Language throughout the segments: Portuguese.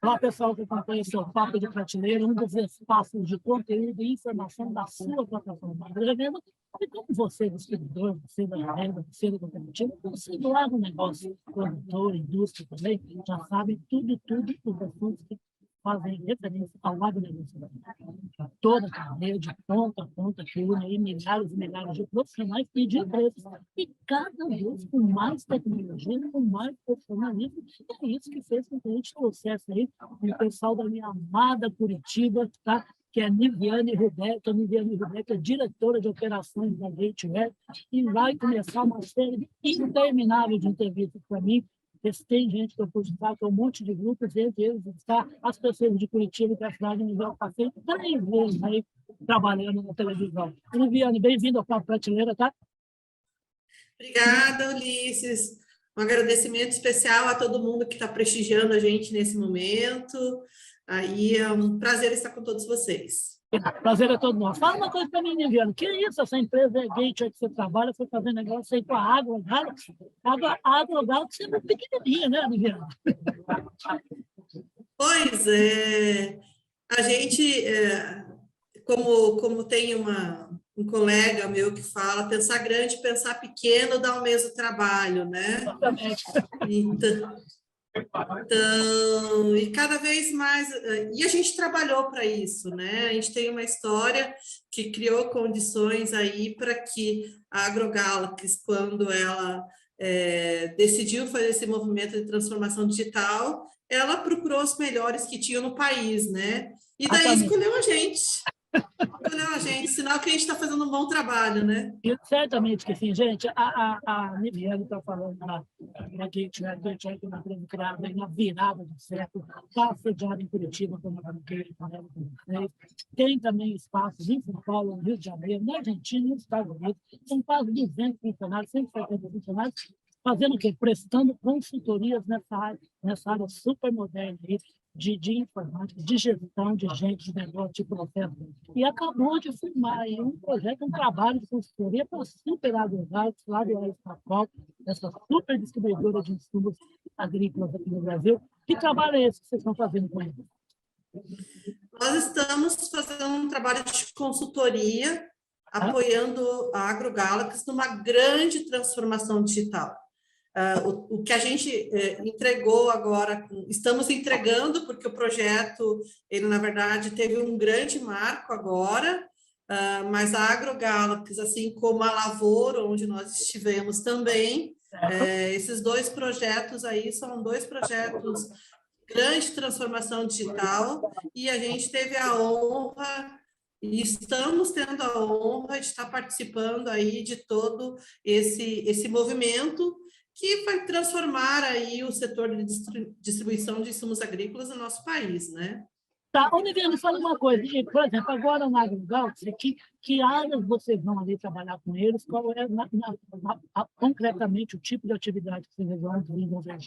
Olá, pessoal que acompanha o seu Papo de Prateleira, um dos espaços de conteúdo e informação da sua plataforma de revenda. E como você, distribuidor, você da renda, você do cooperativo, você do agronegócio, produtor, indústria também, já sabe tudo os assuntos que fazem referência ao agronegócio. Toda a cadeia de ponta a ponta que une aí milhares e milhares de profissionais e de empresas, e cada vez com mais tecnologia, com mais profissionalismo. É isso que fez com que a gente trouxesse aí o pessoal da minha amada Curitiba, tá? Que é a Niviane Rubeca, é diretora de operações da Gateway, e vai começar uma série interminável de entrevistas para mim. Tem gente que eu pude estar, tem um monte de grupos, entre eles está as pessoas de Curitiba, que é a cidade onde eu passei 3 vezes aí trabalhando na televisão. Niviane, bem-vindo ao Papo Prateleira, tá? Obrigada, Ulisses. Um agradecimento especial a todo mundo que está prestigiando a gente nesse momento. Aí é um prazer estar com todos vocês. Prazer é todo nosso. Fala uma coisa para mim, Niviane. Que isso? Essa empresa é Gateway que você trabalha, foi fazendo negócio aí com a AgroGalaxy. A AgroGalaxy é muito pequenininha, né, Niviane? Pois é. A gente, como tem um colega meu que fala, pensar grande, pensar pequeno dá o mesmo trabalho, né? Exatamente. Então, e cada vez mais, e a gente trabalhou para isso, né? A gente tem uma história que criou condições aí para que a AgroGalaxy, quando ela decidiu fazer esse movimento de transformação digital, ela procurou os melhores que tinham no país, né? E daí escolheu a gente. Sinal que a gente está fazendo um bom trabalho, né? E certamente que sim, gente. A Niviane está falando da Gateway, que é uma empresa criada na virada do século, está sediada em Curitiba, como eu falei, tem também espaços em São Paulo, no Rio de Janeiro, na Argentina e nos Estados Unidos. São quase 200 funcionários, 170 funcionários, fazendo o quê? Prestando consultorias nessa área super moderna aí, de informática, de gestão de gente, de negócio, de processo. E acabou de firmar aí um projeto, um trabalho de consultoria para a Super AgroGalaxy, lá do Extracol, essa super distribuidora de insumos agrícolas aqui no Brasil. Que trabalho é esse que vocês estão fazendo com eles? Nós estamos fazendo um trabalho de consultoria, apoiando a AgroGalaxy numa grande transformação digital. O que a gente entregou agora, estamos entregando, porque o projeto, ele na verdade teve um grande marco agora, mas a AgroGalaxy, assim como a Lavoro, onde nós estivemos também, esses 2 projetos aí são 2 projetos de grande transformação digital, e a gente teve a honra e estamos tendo a honra de estar participando aí de todo esse movimento que vai transformar aí o setor de distribuição de insumos agrícolas no nosso país, né? Tá, Niviane, fala uma coisa. Por exemplo, agora na AgroGalaxy, que áreas vocês vão ali trabalhar com eles? Qual é concretamente o tipo de atividade que vocês vão desenvolver?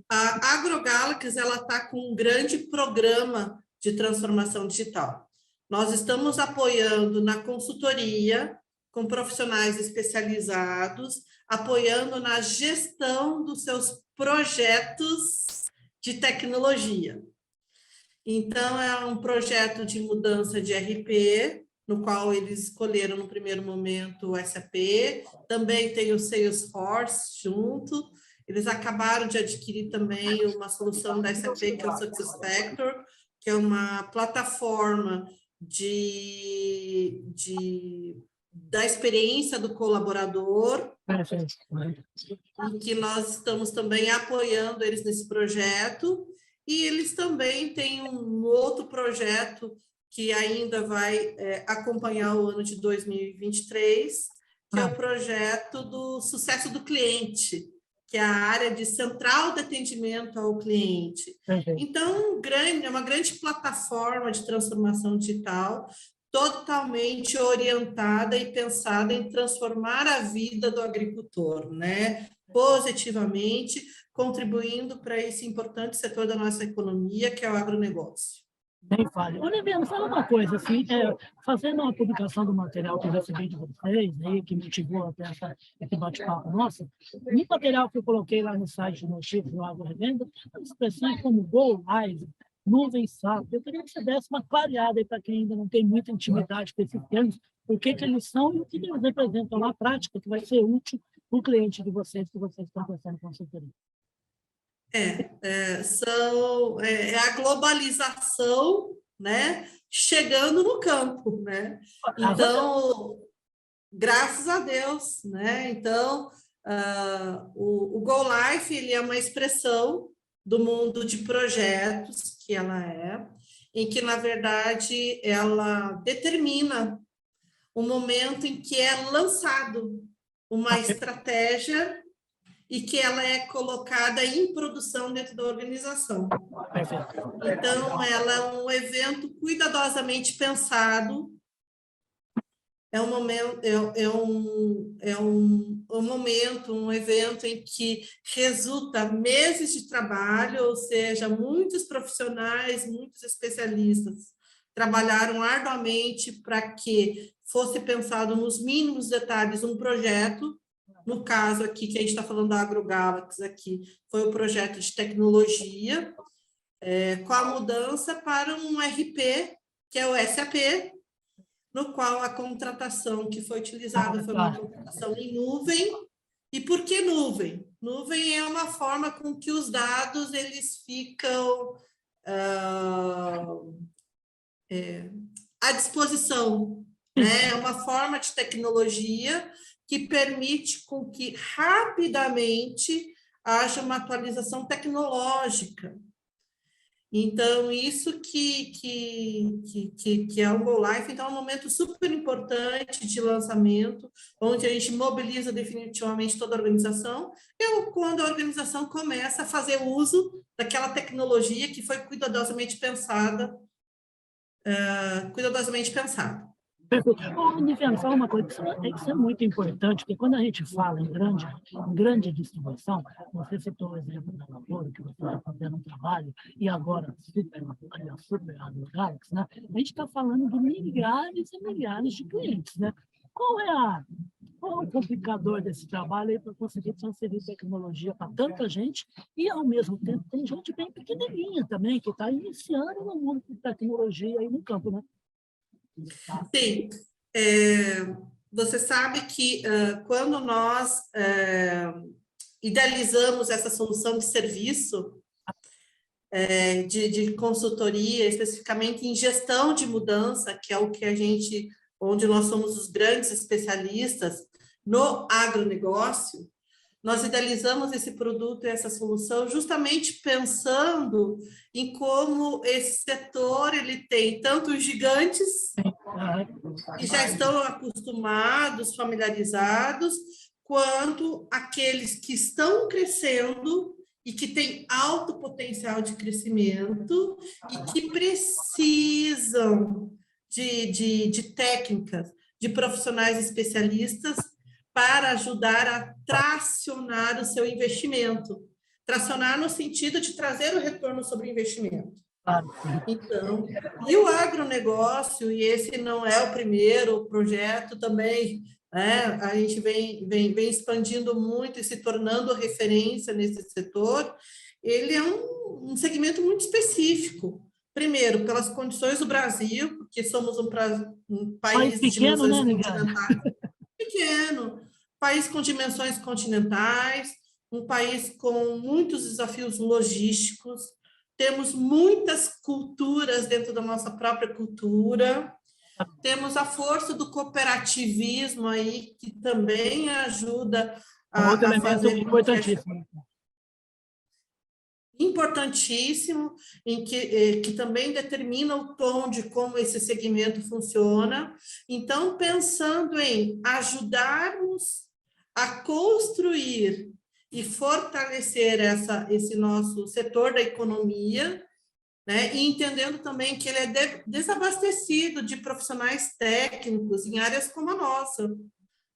A AgroGalaxy ela está com um grande programa de transformação digital. Nós estamos apoiando na consultoria, com profissionais especializados, apoiando na gestão dos seus projetos de tecnologia. Então, é um projeto de mudança de RP, no qual eles escolheram, no primeiro momento, o SAP, também tem o Salesforce junto, eles acabaram de adquirir também uma solução da SAP, que é o SuccessFactors, que é uma plataforma da experiência do colaborador, em que nós estamos também apoiando eles nesse projeto, e eles também têm um outro projeto que ainda vai acompanhar o ano de 2023, que é o projeto do sucesso do cliente, que é a área de central de atendimento ao cliente. Então, é uma grande plataforma de transformação digital, totalmente orientada e pensada em transformar a vida do agricultor, né? Positivamente, contribuindo para esse importante setor da nossa economia, que é o agronegócio. Nem fale. Ô, Neviano, fala uma coisa, assim, fazendo a publicação do material que eu recebi de vocês, aí, que motivou até esse bate-papo nosso, no material que eu coloquei lá no site do Chico do Agro Revenda, expressões como Go Live, nuvem SAP, eu queria que você desse uma clareada aí para quem ainda não tem muita intimidade com esses termos, o que eles são e o que eles representam na prática, que vai ser útil para o cliente de vocês, que vocês estão pensando com consultoria. É a globalização, né, chegando no campo, né? Então, graças a Deus, né? Então, o Go Life, ele é uma expressão do mundo de projetos que ela em que, na verdade, ela determina o momento em que é lançado uma estratégia e que ela é colocada em produção dentro da organização. Então, ela é um evento cuidadosamente pensado, é um momento, um evento em que resulta meses de trabalho, ou seja, muitos profissionais, muitos especialistas trabalharam arduamente para que fosse pensado nos mínimos detalhes um projeto. No caso aqui, que a gente está falando da AgroGalaxy aqui, foi o projeto de tecnologia, com a mudança para um RP, que é o SAP, no qual a contratação que foi utilizada foi uma contratação em nuvem. E por que nuvem? Nuvem é uma forma com que os dados eles ficam à disposição, né? É uma forma de tecnologia que permite com que rapidamente haja uma atualização tecnológica. Então, isso que é o Go Life, então é um momento super importante de lançamento, onde a gente mobiliza definitivamente toda a organização, quando a organização começa a fazer uso daquela tecnologia que foi cuidadosamente pensada. Niviano, fala uma coisa, isso é muito importante, porque quando a gente fala em grande distribuição, você citou o exemplo da Lavoura, que você está fazendo um trabalho, e agora super AgroGalaxy, né? A gente está falando de milhares e milhares de clientes, né? Qual é o complicador desse trabalho aí para conseguir transferir tecnologia para tanta gente e, ao mesmo tempo, tem gente bem pequenininha também, que está iniciando no mundo de tecnologia aí no campo, né? Sim, você sabe que quando nós idealizamos essa solução de serviço de consultoria, especificamente em gestão de mudança, que é o que onde nós somos os grandes especialistas no agronegócio, nós idealizamos esse produto e essa solução justamente pensando em como esse setor ele tem tanto os gigantes que já estão acostumados, familiarizados, quanto aqueles que estão crescendo e que têm alto potencial de crescimento e que precisam de técnicas, de profissionais especialistas para ajudar a tracionar o seu investimento. Tracionar no sentido de trazer o retorno sobre o investimento. Então, e o agronegócio, e esse não é o primeiro projeto também, né? A gente vem expandindo muito e se tornando referência nesse setor. Ele é um segmento muito específico. Primeiro, pelas condições do Brasil, porque somos um país de dimensões continentais. Pequeno, país com dimensões continentais, um país com muitos desafios logísticos, temos muitas culturas dentro da nossa própria cultura, temos a força do cooperativismo aí, que também ajuda a fazer... Importantíssimo, em que também determina o tom de como esse segmento funciona. Então, pensando em ajudarmos a construir e fortalecer esse nosso setor da economia, né? E entendendo também que ele é desabastecido de profissionais técnicos em áreas como a nossa,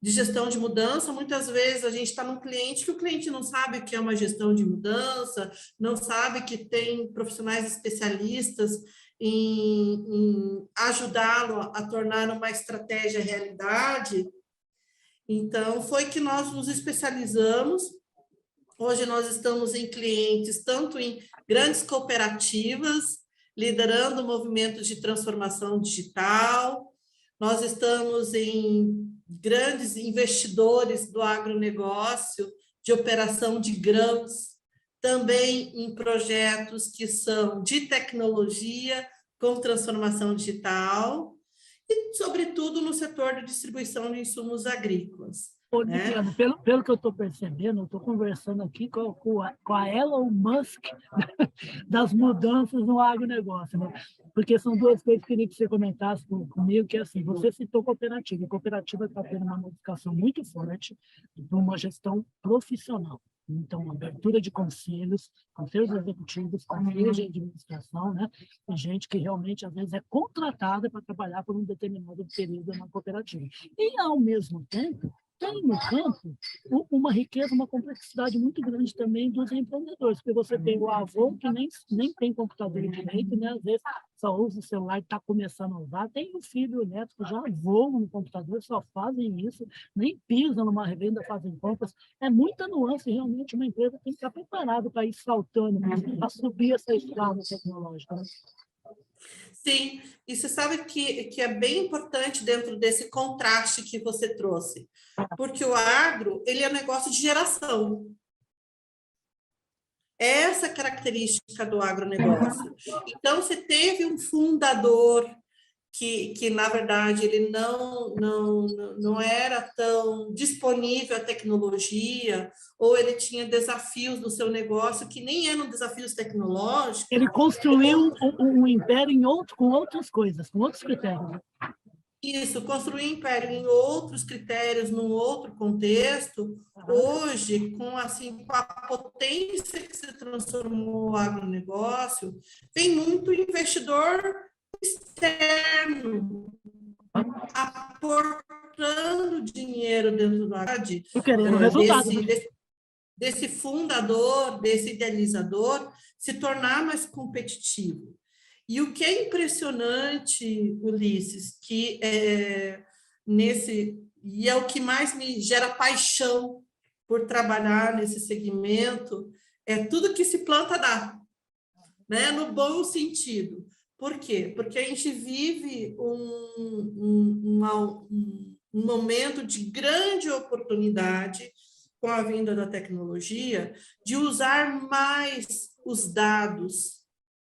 de gestão de mudança. Muitas vezes a gente está num cliente que o cliente não sabe o que é uma gestão de mudança, não sabe que tem profissionais especialistas em ajudá-lo a tornar uma estratégia realidade. Então, foi que nós nos especializamos. Hoje nós estamos em clientes, tanto em grandes cooperativas, liderando movimentos de transformação digital, nós estamos em grandes investidores do agronegócio, de operação de grãos, também em projetos que são de tecnologia com transformação digital, e, sobretudo, no setor de distribuição de insumos agrícolas. Lidiane, pelo que eu estou percebendo, eu estou conversando aqui com a Elon Musk das mudanças no agronegócio, né? Porque são duas coisas que eu queria que você comentasse comigo, que é assim, você citou cooperativa, e cooperativa está tendo uma modificação muito forte de uma gestão profissional. Então, abertura de conselhos executivos, conselhos de administração, né? Tem gente que realmente, às vezes, é contratada para trabalhar por um determinado período na cooperativa. E, ao mesmo tempo, tem no campo uma riqueza, uma complexidade muito grande também dos empreendedores, porque você tem o avô que nem tem computador direito, né? Às vezes só usa o celular e está começando a usar, tem o filho e o neto que já voam no computador, só fazem isso, nem pisam numa revenda, fazem compras, é muita nuance, realmente uma empresa tem que estar preparada para ir saltando, para subir essa estrada tecnológica. Né? Sim, e você sabe que é bem importante dentro desse contraste que você trouxe, porque o agro, ele é um negócio de geração. Essa é a característica do agronegócio. Então, você teve um fundador que na verdade, ele não era tão disponível à tecnologia, ou ele tinha desafios no seu negócio que nem eram desafios tecnológicos. Ele construiu um império com outras coisas, com outros critérios. Isso, construir império em outros critérios, num outro contexto, hoje, com a potência que se transformou o agronegócio, tem muito investidor externo aportando dinheiro dentro do agro, desse fundador, desse idealizador, se tornar mais competitivo. E o que é impressionante, Ulisses, que e é o que mais me gera paixão por trabalhar nesse segmento, é tudo que se planta dá, né? No bom sentido. Por quê? Porque a gente vive um momento de grande oportunidade com a vinda da tecnologia, de usar mais os dados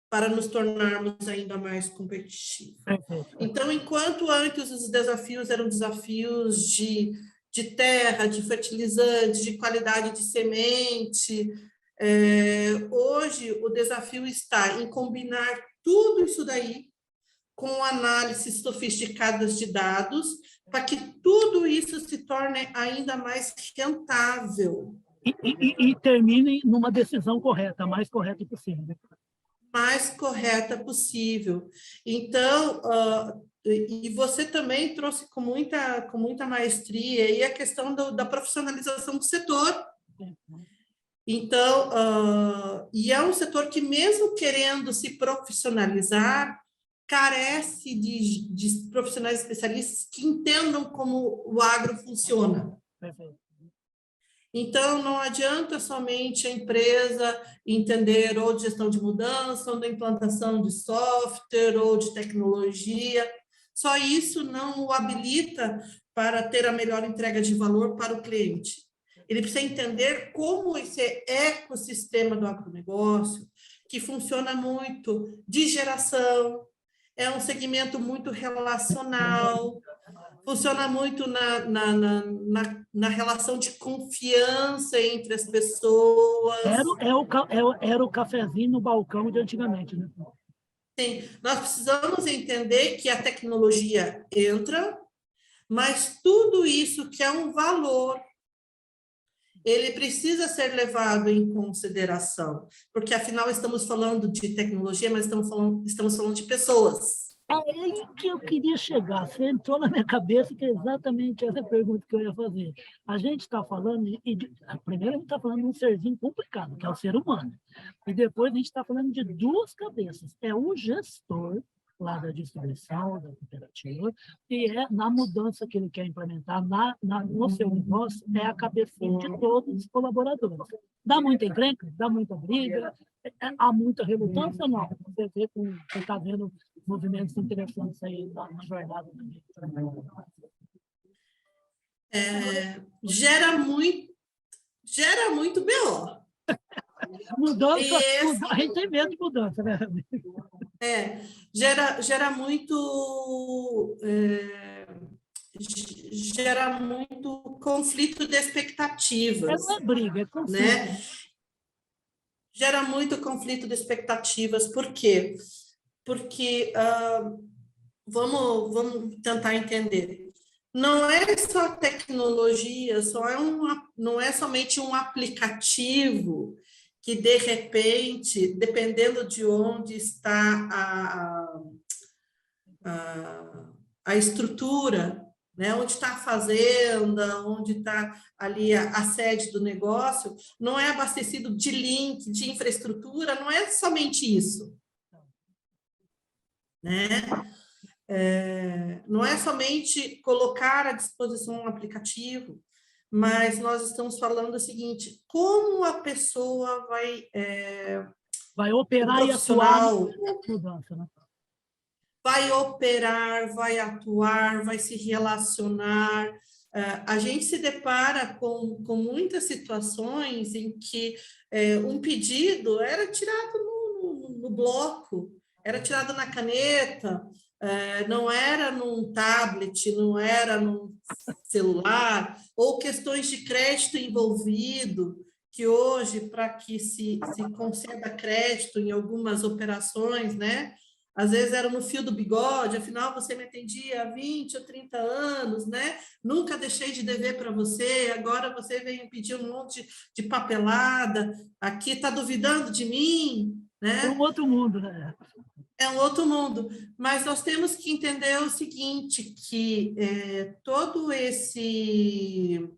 para nos tornarmos ainda mais competitivos. Então, enquanto antes os desafios eram desafios de terra, de fertilizantes, de qualidade de semente, hoje o desafio está em combinar tudo isso daí com análises sofisticadas de dados, para que tudo isso se torne ainda mais rentável. E termine numa decisão correta, a mais correta possível. Mais correta possível. Então, e você também trouxe com muita maestria aí a questão da profissionalização do setor. Então, e é um setor que, mesmo querendo se profissionalizar, carece de profissionais especialistas que entendam como o agro funciona. Então, não adianta somente a empresa entender ou de gestão de mudança, ou da implantação de software, ou de tecnologia. Só isso não o habilita para ter a melhor entrega de valor para o cliente. Ele precisa entender como esse ecossistema do agronegócio, que funciona muito de geração, é um segmento muito relacional, funciona muito na relação de confiança entre as pessoas. Era o cafezinho no balcão de antigamente, né? Sim, nós precisamos entender que a tecnologia entra, mas tudo isso que é um valor, ele precisa ser levado em consideração, porque afinal estamos falando de tecnologia, mas estamos falando de pessoas. É aí que eu queria chegar. Você entrou na minha cabeça que é exatamente essa pergunta que eu ia fazer. A gente está falando, primeiro a gente está falando de um serzinho complicado, que é o ser humano. E depois a gente está falando de duas cabeças. É o gestor, lá da distribuição, da cooperativa, e é na mudança que ele quer implementar no seu negócio, é a cabecinha de todos os colaboradores. Dá muita encrenca, dá muita briga, há muita relutância, não. Você está vendo movimentos interessantes aí na jornada também. Gera muito BO. Mudança, a gente tem medo de mudança, né? Gera muito conflito de expectativas. Não é briga, é conflito. Né? Gera muito conflito de expectativas. Por quê? Porque, vamos tentar entender, não é só tecnologia, não é somente um aplicativo que, de repente, dependendo de onde está a estrutura, né, onde está a fazenda, onde está ali a sede do negócio, não é abastecido de link, de infraestrutura, não é somente isso. Né? Não é somente colocar à disposição um aplicativo, mas nós estamos falando o seguinte, como a pessoa vai operar e atuar na mudança, né? Vai operar, vai atuar, vai se relacionar. A gente se depara com muitas situações em que um pedido era tirado no bloco, era tirado na caneta, não era num tablet, não era num celular, ou questões de crédito envolvido, que hoje, para que se conceda crédito em algumas operações, né? Às vezes era no fio do bigode, afinal você me atendia há 20 ou 30 anos, né? Nunca deixei de dever para você, agora você vem pedir um monte de papelada, aqui está duvidando de mim, né? É um outro mundo, né? É um outro mundo, mas nós temos que entender o seguinte, que todo esse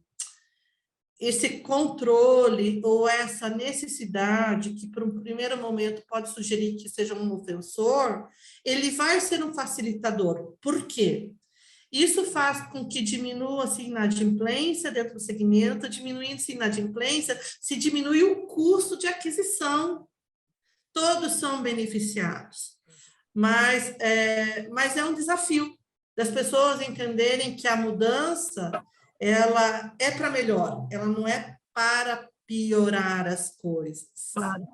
controle ou essa necessidade, que para um primeiro momento pode sugerir que seja um ofensor, ele vai ser um facilitador. Por quê? Isso faz com que diminua-se a inadimplência dentro do segmento, diminuindo-se a inadimplência, se diminui o custo de aquisição. Todos são beneficiados. Mas é um desafio das pessoas entenderem que a mudança ela é para melhor, ela não é para piorar as coisas. Claro.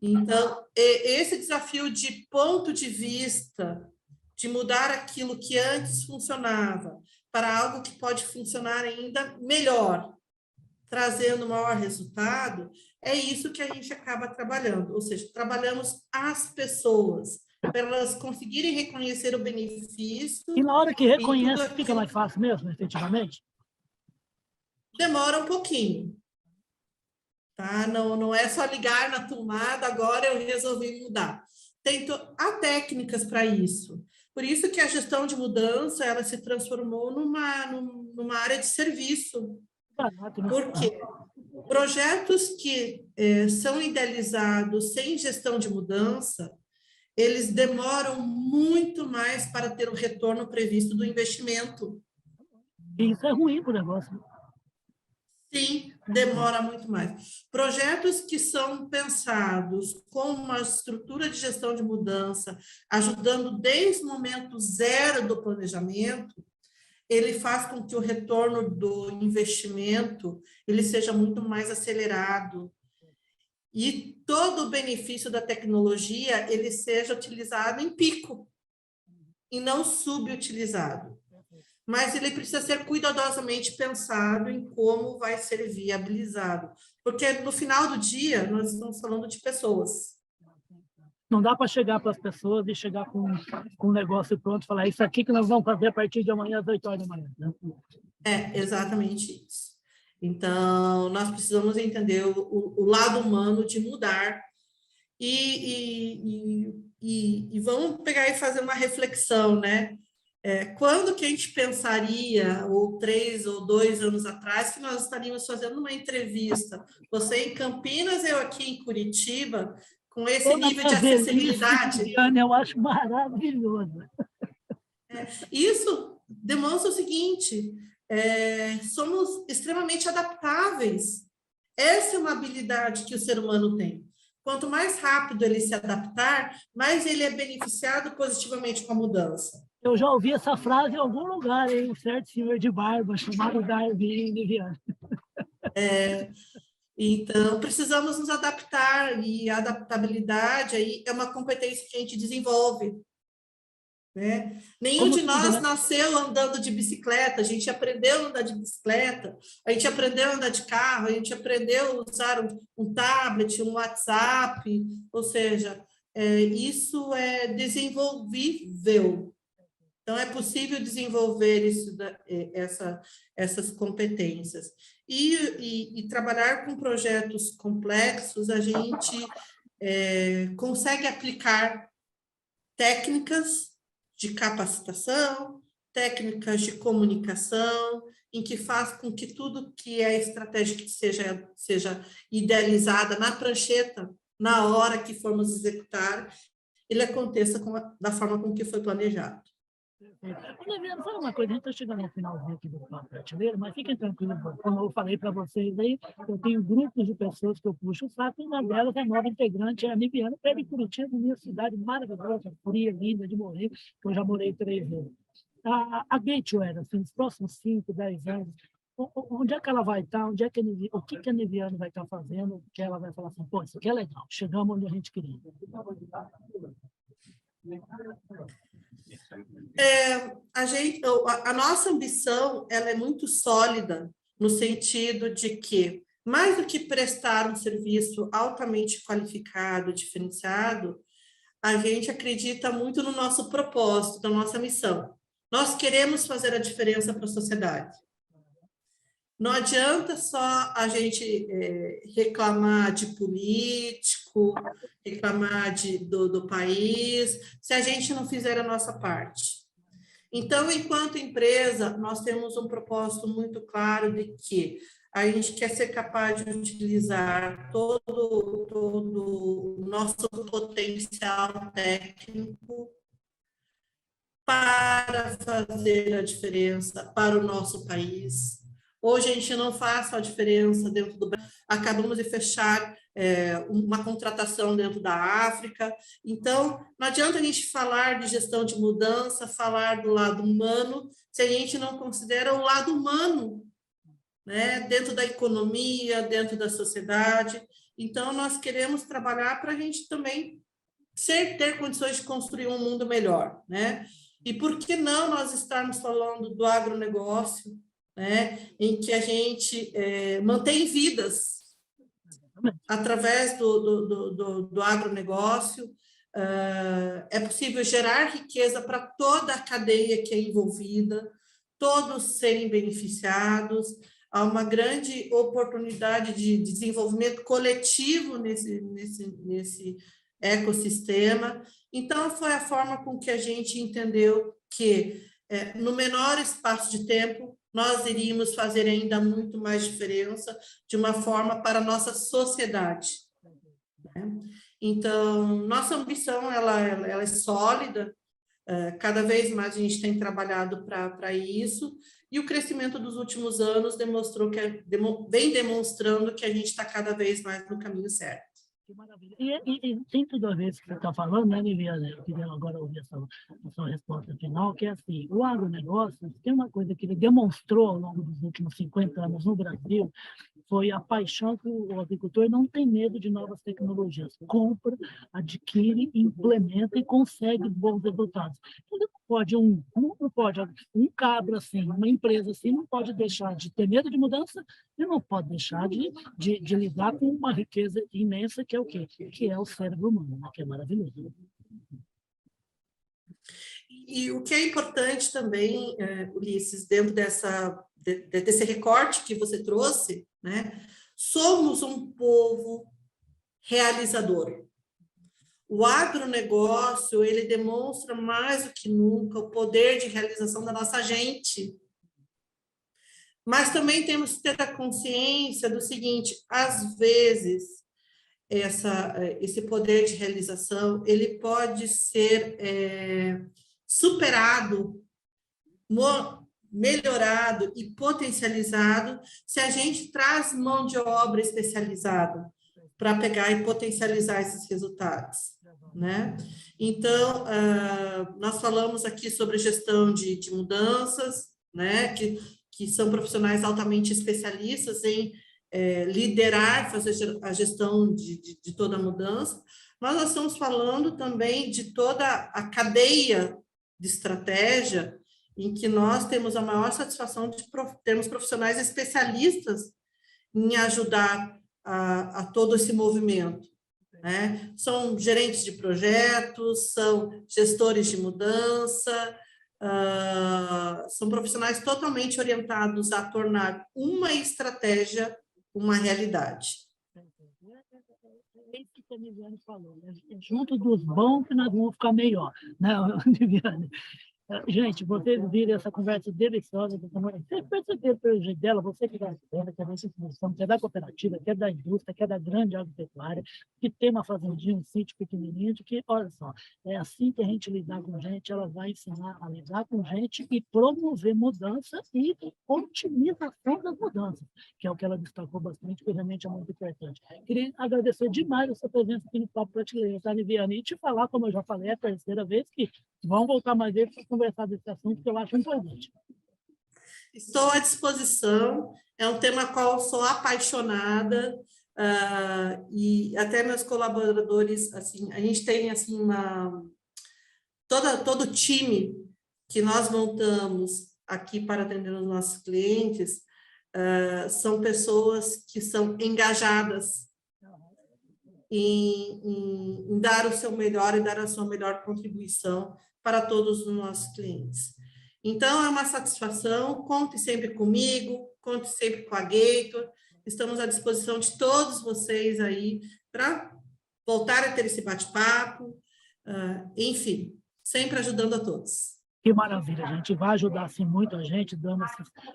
Então, esse desafio de ponto de vista, de mudar aquilo que antes funcionava para algo que pode funcionar ainda melhor, trazendo maior resultado, é isso que a gente acaba trabalhando, ou seja, trabalhamos as pessoas, para elas conseguirem reconhecer o benefício. E na hora que reconhece, fica mais fácil mesmo, efetivamente? Demora um pouquinho. Tá? Não é só ligar na tomada, agora eu resolvi mudar. Há técnicas para isso. Por isso que a gestão de mudança ela se transformou numa área de serviço. Por quê? Projetos que são idealizados sem gestão de mudança, eles demoram muito mais para ter o retorno previsto do investimento. E isso é ruim para o negócio. Sim, demora muito mais. Projetos que são pensados com uma estrutura de gestão de mudança, ajudando desde o momento zero do planejamento, ele faz com que o retorno do investimento ele seja muito mais acelerado. E todo o benefício da tecnologia ele seja utilizado em pico e não subutilizado. Mas ele precisa ser cuidadosamente pensado em como vai ser viabilizado. Porque no final do dia, nós estamos falando de pessoas. Não dá para chegar para as pessoas e chegar com um negócio pronto e falar isso aqui que nós vamos fazer a partir de amanhã às 8 horas da manhã. Né? É, exatamente isso. Então, nós precisamos entender o lado humano de mudar e e vamos pegar e fazer uma reflexão, né? Quando que a gente pensaria, ou 3 ou 2 anos atrás, que nós estaríamos fazendo uma entrevista, você em Campinas, eu aqui em Curitiba, com esse Toda a nível de minha velhice, acessibilidade? Viviane, eu acho maravilhoso. Isso demonstra o seguinte, somos extremamente adaptáveis. Essa é uma habilidade que o ser humano tem. Quanto mais rápido ele se adaptar, mais ele é beneficiado positivamente com a mudança. Eu já ouvi essa frase em algum lugar, hein? Um certo senhor de barba chamado Darwin Viviane. Então, precisamos nos adaptar, e a adaptabilidade aí é uma competência que a gente desenvolve. Né? Nenhum Como de tudo, nós né? nasceu andando de bicicleta, a gente aprendeu a andar de bicicleta, a gente aprendeu a andar de carro, a gente aprendeu a usar um tablet, um WhatsApp, ou seja, isso é desenvolvível. Então, é possível desenvolver essas competências. E trabalhar com projetos complexos, a gente consegue aplicar técnicas de capacitação, técnicas de comunicação, em que faz com que tudo que é estratégia que seja idealizada na prancheta, na hora que formos executar, ele aconteça da forma com que foi planejado. Olha, fala uma coisa, a gente está chegando ao finalzinho aqui do Papo Prateleira, mas fiquem tranquilos, como eu falei para vocês aí, eu tenho grupos de pessoas que eu puxo o saco, e uma delas é a nova integrante, é a Niviana, pé de Curitiba, minha cidade maravilhosa, fria, linda de morrer, que eu já morei 3 vezes. A Gateway, assim, nos próximos 5, 10 anos, onde é que ela vai estar, o que a Niviana vai estar fazendo, que ela vai falar assim, pô, isso aqui é legal, chegamos onde a gente queria. A nossa ambição ela é muito sólida, no sentido de que, mais do que prestar um serviço altamente qualificado, diferenciado, a gente acredita muito no nosso propósito, na nossa missão. Nós queremos fazer a diferença para a sociedade. Não adianta só a gente reclamar de político, reclamar do país, se a gente não fizer a nossa parte. Então, enquanto empresa, nós temos um propósito muito claro de que a gente quer ser capaz de utilizar todo o nosso potencial técnico para fazer a diferença para o nosso país. Hoje a gente não faz a diferença dentro do Brasil, acabamos de fechar uma contratação dentro da África. Então, não adianta a gente falar de gestão de mudança, falar do lado humano, se a gente não considera o lado humano, né, dentro da economia, dentro da sociedade. Então, nós queremos trabalhar para a gente também ter condições de construir um mundo melhor, né? E por que não nós estarmos falando do agronegócio, né, em que a gente mantém vidas através do agronegócio, é possível gerar riqueza para toda a cadeia que é envolvida, todos serem beneficiados, há uma grande oportunidade de desenvolvimento coletivo nesse ecossistema. Então, foi a forma com que a gente entendeu que, no menor espaço de tempo, nós iríamos fazer ainda muito mais diferença de uma forma para a nossa sociedade. Então, nossa ambição ela é sólida, cada vez mais a gente tem trabalhado para isso, e o crescimento dos últimos anos vem demonstrando que a gente está cada vez mais no caminho certo. Que maravilha. E tem tudo a ver com o que você está falando, né, Niviana? Eu queria agora ouvir a sua resposta final, que é assim, o agronegócio tem uma coisa que ele demonstrou ao longo dos últimos 50 anos no Brasil, foi a paixão que o agricultor não tem medo de novas tecnologias. Compra, adquire, implementa e consegue bons resultados. Ele não pode um cabra assim, uma empresa assim, não pode deixar de ter medo de mudança e não pode deixar de lidar com uma riqueza imensa que é o quê? Que é o cérebro humano, né? Que é maravilhoso. E o que é importante também, Ulisses, dentro desse recorte que você trouxe, né? Somos um povo realizador. O agronegócio, ele demonstra mais do que nunca o poder de realização da nossa gente. Mas também temos que ter a consciência do seguinte, às vezes, esse poder de realização, ele pode ser superado, melhorado e potencializado se a gente traz mão de obra especializada para pegar e potencializar esses resultados, né? Então, nós falamos aqui sobre gestão de mudanças, né? Que são profissionais altamente especialistas em liderar, fazer a gestão de toda a mudança, mas nós estamos falando também de toda a cadeia de estratégia, em que nós temos a maior satisfação de termos profissionais especialistas em ajudar a todo esse movimento, né? São gerentes de projetos, são gestores de mudança, são profissionais totalmente orientados a tornar uma estratégia uma realidade. É isso que a Viviane falou, né? Junto dos bons que nós vamos ficar melhor, né, Viviane? Gente, vocês viram essa conversa deliciosa, vocês perceberam pelo jeito dela, você que é da terra, que é da instituição, que é da cooperativa, que é da indústria, que é da grande agropecuária, que tem uma fazendinha, um sítio pequenininho, de que, olha só, é assim que a gente lidar com gente, ela vai ensinar a lidar com gente e promover mudança e otimização das mudanças, que é o que ela destacou bastante, que realmente é muito importante. Queria agradecer demais a sua presença aqui no Papo Prateleira, tá, Viviane? E te falar, como eu já falei, é a terceira vez que vão voltar mais vezes para conversar desse assunto, que eu acho importante. Estou à disposição, é um tema qual eu sou apaixonada, e até meus colaboradores, assim, a gente tem assim, todo o time que nós montamos aqui para atender os nossos clientes, são pessoas que são engajadas em dar o seu melhor e dar a sua melhor contribuição para todos os nossos clientes. Então, é uma satisfação, conte sempre comigo, conte sempre com a Gator, estamos à disposição de todos vocês aí para voltar a ter esse bate-papo, enfim, sempre ajudando a todos. Que maravilha, a gente vai ajudar assim, muito a gente,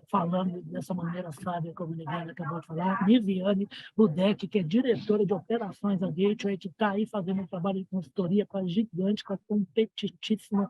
falando dessa maneira sábia, como a Viviane acabou de falar. Viviane Rudek, que é diretora de operações da Gateway, que está aí fazendo um trabalho de consultoria com a gigante, com a competitíssima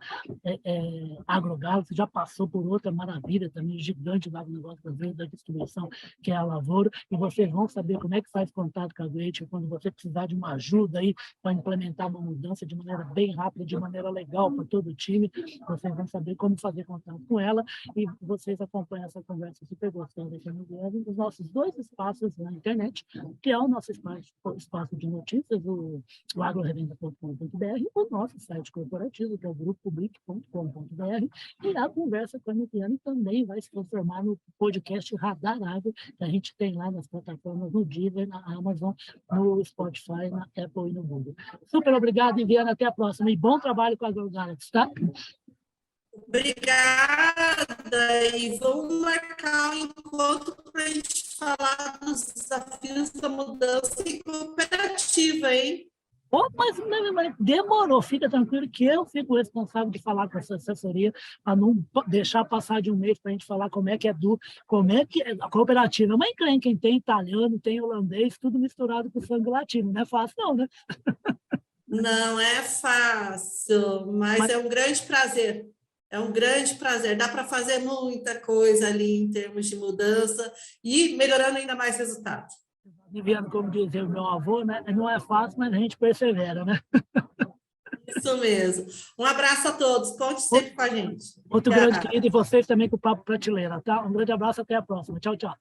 AgroGalo, que já passou por outra maravilha também, gigante do agronegócio brasileiro, da distribuição, que é a Lavoura, e vocês vão saber como é que faz contato com a Gateway quando você precisar de uma ajuda aí para implementar uma mudança de maneira bem rápida, de maneira legal para todo o time. Vocês vão saber como fazer contato com ela, e vocês acompanham essa conversa super gostosa aqui no Guilherme, nos nossos 2 espaços na internet, que é o nosso espaço de notícias, o agrorevenda.com.br, o nosso site corporativo, que é o grupopublic.com.br, e a conversa com a Viviane também vai se transformar no podcast Radar Agro, que a gente tem lá nas plataformas, no Deezer, na Amazon, no Spotify, na Apple e no Google. Super obrigado, Viviane, até a próxima, e bom trabalho com a AgroGalaxy, tá? Obrigada, e vamos marcar um encontro para a gente falar dos desafios da mudança em cooperativa, hein? Oh, mas demorou, fica tranquilo que eu fico responsável de falar com essa assessoria para não deixar passar de um mês para a gente falar como é que é a cooperativa. Mas quem tem italiano, tem holandês, tudo misturado com sangue latino, não é fácil não, né? Não é fácil, mas é um grande prazer. É um grande prazer, dá para fazer muita coisa ali em termos de mudança e melhorando ainda mais resultados. Viviane, como dizia o meu avô, né? Não é fácil, mas a gente persevera, né? Isso mesmo. Um abraço a todos, conte sempre com a gente. Outro grande querido, e vocês também com o Papo Prateleira, tá? Um grande abraço, até a próxima. Tchau, tchau.